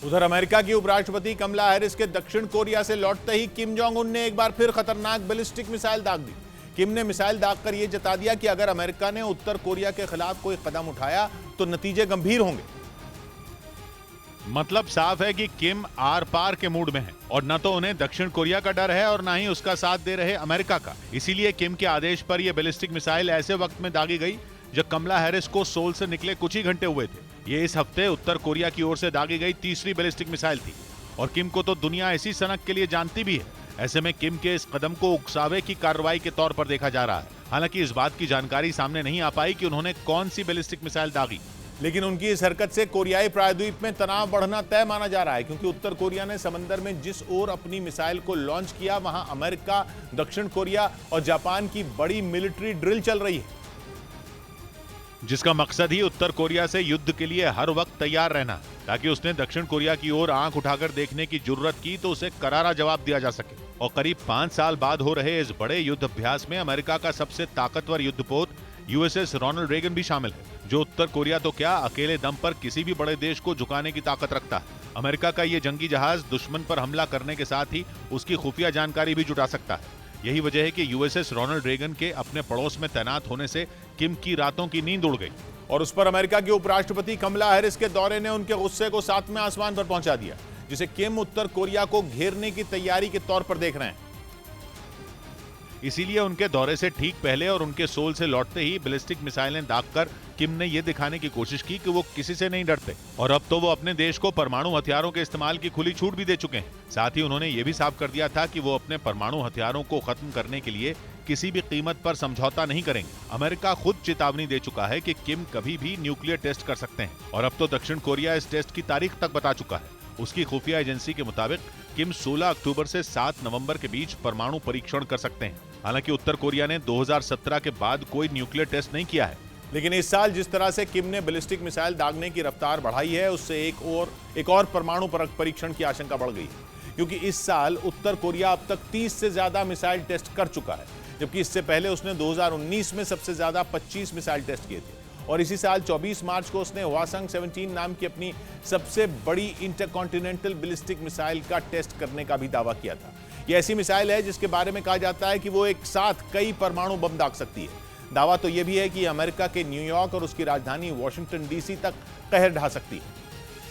उधर अमेरिका की उपराष्ट्रपति कमला हैरिस के दक्षिण कोरिया से लौटते ही किम जोंग उन ने एक बार फिर खतरनाक बैलिस्टिक मिसाइल दाग दी। किम ने मिसाइल दागकर यह जता दिया कि अगर अमेरिका ने उत्तर कोरिया के खिलाफ कोई कदम उठाया तो नतीजे गंभीर होंगे। मतलब साफ है कि किम आर पार के मूड में है और न तो उन्हें दक्षिण कोरिया का डर है और न ही उसका साथ दे रहे अमेरिका का। इसीलिए किम के आदेश पर यह बैलिस्टिक मिसाइल ऐसे वक्त में दागी गई जब कमला हैरिस को सोल से निकले कुछ ही घंटे हुए थे। ये इस हफ्ते उत्तर कोरिया की ओर से दागी गई तीसरी बैलिस्टिक मिसाइल थी और किम को तो दुनिया इसी सनक के लिए जानती भी है। ऐसे में किम के इस कदम को उकसावे की कार्रवाई के तौर पर देखा जा रहा है। हालांकि इस बात की जानकारी सामने नहीं आ पाई कि उन्होंने कौन सी बैलिस्टिक मिसाइल दागी, लेकिन उनकी इस हरकत से कोरियाई प्रायद्वीप में तनाव बढ़ना तय माना जा रहा है, क्योंकि उत्तर कोरिया ने समंदर में जिस ओर अपनी मिसाइल को लॉन्च किया वहां अमेरिका, दक्षिण कोरिया और जापान की बड़ी मिलिट्री ड्रिल चल रही है, जिसका मकसद ही उत्तर कोरिया से युद्ध के लिए हर वक्त तैयार रहना, ताकि उसने दक्षिण कोरिया की ओर आंख उठाकर देखने की जुर्रत की तो उसे करारा जवाब दिया जा सके। और करीब 5 साल बाद हो रहे इस बड़े युद्ध अभ्यास में अमेरिका का सबसे ताकतवर युद्धपोत यूएसएस रोनाल्ड रेगन भी शामिल है, जो उत्तर कोरिया तो क्या अकेले दम पर किसी भी बड़े देश को झुकाने की ताकत रखता है। अमेरिका का ये जंगी जहाज दुश्मन पर हमला करने के साथ ही उसकी खुफिया जानकारी भी जुटा सकता है। यही वजह है कि यूएसएस रोनाल्ड रेगन के अपने पड़ोस में तैनात होने से किम की रातों की नींद उड़ गई और उस पर अमेरिका की उपराष्ट्रपति कमला हैरिस के दौरे ने उनके गुस्से को 7वें आसमान पर पहुंचा दिया, जिसे किम उत्तर कोरिया को घेरने की तैयारी के तौर पर देख रहे हैं। इसीलिए उनके दौरे से ठीक पहले और उनके सोल से लौटते ही बैलिस्टिक मिसाइलें दागकर किम ने यह दिखाने की कोशिश की कि वो किसी से नहीं डरते और अब तो वो अपने देश को परमाणु हथियारों के इस्तेमाल की खुली छूट भी दे चुके हैं। साथ ही उन्होंने ये भी साफ कर दिया था कि वो अपने परमाणु हथियारों को खत्म करने के लिए किसी भी कीमत पर समझौता नहीं करेंगे। अमेरिका खुद चेतावनी दे चुका है कि किम कभी भी न्यूक्लियर टेस्ट कर सकते हैं और अब तो दक्षिण कोरिया इस टेस्ट की तारीख तक बता चुका है। उसकी खुफिया एजेंसी के मुताबिक किम 16 अक्टूबर से 7 नवंबर के बीच परमाणु परीक्षण कर सकते हैं। हालांकि उत्तर कोरिया ने 2017 के बाद कोई न्यूक्लियर टेस्ट नहीं किया है, लेकिन इस साल जिस तरह से किम ने बैलिस्टिक मिसाइल दागने की रफ्तार बढ़ाई है, उससे एक और परमाणु परीक्षण की आशंका बढ़ गई है, क्योंकि इस साल उत्तर कोरिया अब तक 30 से ज्यादा मिसाइल टेस्ट कर चुका है, जबकि इससे पहले उसने 2019 में सबसे ज्यादा 25 मिसाइल टेस्ट किए थे और इसी साल 24 मार्च को उसने हवासंग 17 नाम की अपनी सबसे बड़ी इंटरकॉन्टिनेंटल बैलिस्टिक मिसाइल का टेस्ट करने का भी दावा किया था। यह ऐसी मिसाइल है जिसके बारे में कहा जाता है कि वो एक साथ कई परमाणु बम दाग सकती है। दावा तो यह भी है कि अमेरिका के न्यूयॉर्क और उसकी राजधानी वॉशिंगटन डीसी तक कहर ढा सकती है।